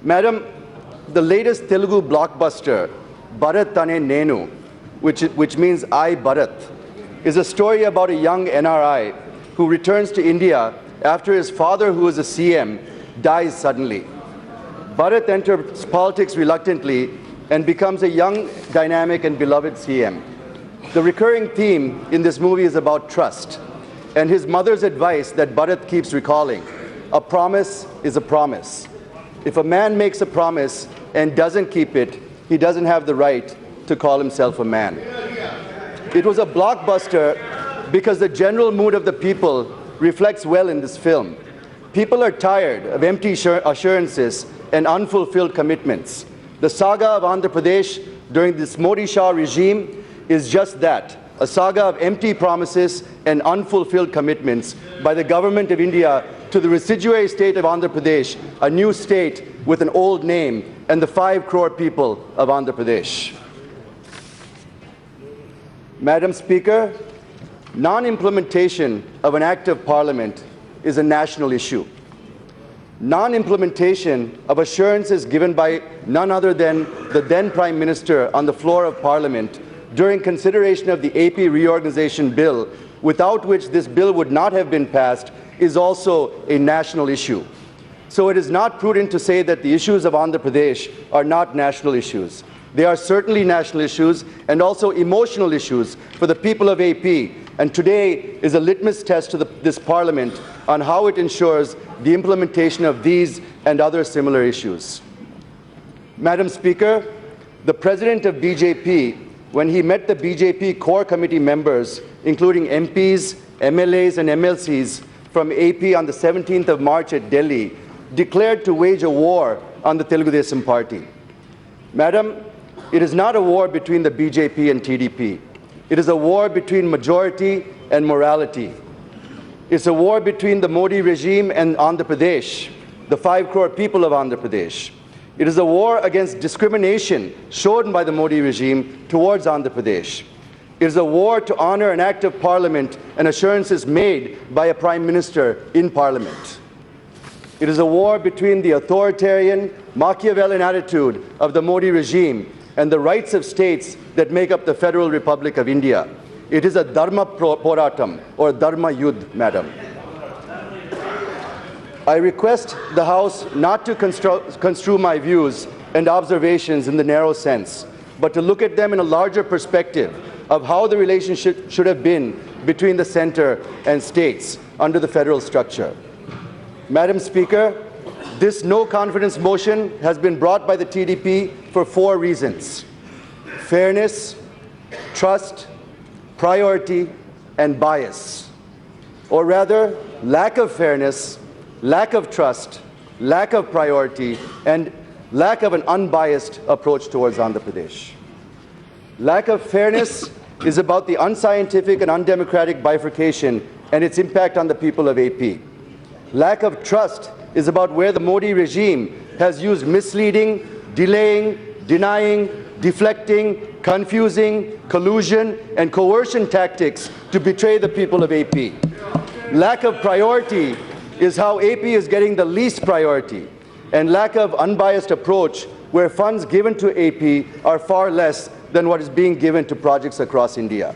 Madam, the latest Telugu blockbuster, Bharat Nenu, which means I, Bharat, is a story about a young NRI who returns to India after his father, who is a CM, dies suddenly. Bharat enters politics reluctantly and becomes a young, dynamic, and beloved CM. The recurring theme in this movie is about trust and his mother's advice that Bharat keeps recalling: a promise is a promise. If a man makes a promise and doesn't keep it, he doesn't have the right to call himself a man. It was a blockbuster because the general mood of the people reflects well in this film. People are tired of empty assurances and unfulfilled commitments. The saga of Andhra Pradesh during this Modi Shah regime is just that, a saga of empty promises and unfulfilled commitments by the government of India to the residuary state of Andhra Pradesh, a new state with an old name, and the 5 crore people of Andhra Pradesh. Madam Speaker, non-implementation of an act of parliament is a national issue. Non-implementation of assurances given by none other than the then Prime Minister on the floor of Parliament during consideration of the AP reorganization bill, without which this bill would not have been passed, is also a national issue. So it is not prudent to say that the issues of Andhra Pradesh are not national issues. They are certainly national issues and also emotional issues for the people of AP. And today is a litmus test to this Parliament on how it ensures the implementation of these and other similar issues. Madam Speaker, the President of BJP, when he met the BJP core committee members, including MPs, MLAs and MLCs from AP on the 17th of March at Delhi, declared to wage a war on the Telugu Desam Party. Madam, it is not a war between the BJP and TDP. It is a war between majority and morality. It's a war between the Modi regime and Andhra Pradesh, the 5 crore people of Andhra Pradesh. It is a war against discrimination shown by the Modi regime towards Andhra Pradesh. It is a war to honor an act of parliament and assurances made by a prime minister in parliament. It is a war between the authoritarian, Machiavellian attitude of the Modi regime and the rights of states that make up the Federal Republic of India. It is a Dharma Poratam or Dharma Yudh, Madam. I request the House not to construe my views and observations in the narrow sense, but to look at them in a larger perspective of how the relationship should have been between the center and states under the federal structure. Madam Speaker, this no-confidence motion has been brought by the TDP for 4 reasons: fairness, trust, priority, and bias. Or rather, lack of fairness, lack of trust, lack of priority, and lack of an unbiased approach towards Andhra Pradesh. Lack of fairness is about the unscientific and undemocratic bifurcation and its impact on the people of AP. Lack of trust is about where the Modi regime has used misleading, delaying, denying, deflecting, confusing, collusion, and coercion tactics to betray the people of AP. Lack of priority is how AP is getting the least priority, and lack of unbiased approach where funds given to AP are far less than what is being given to projects across India.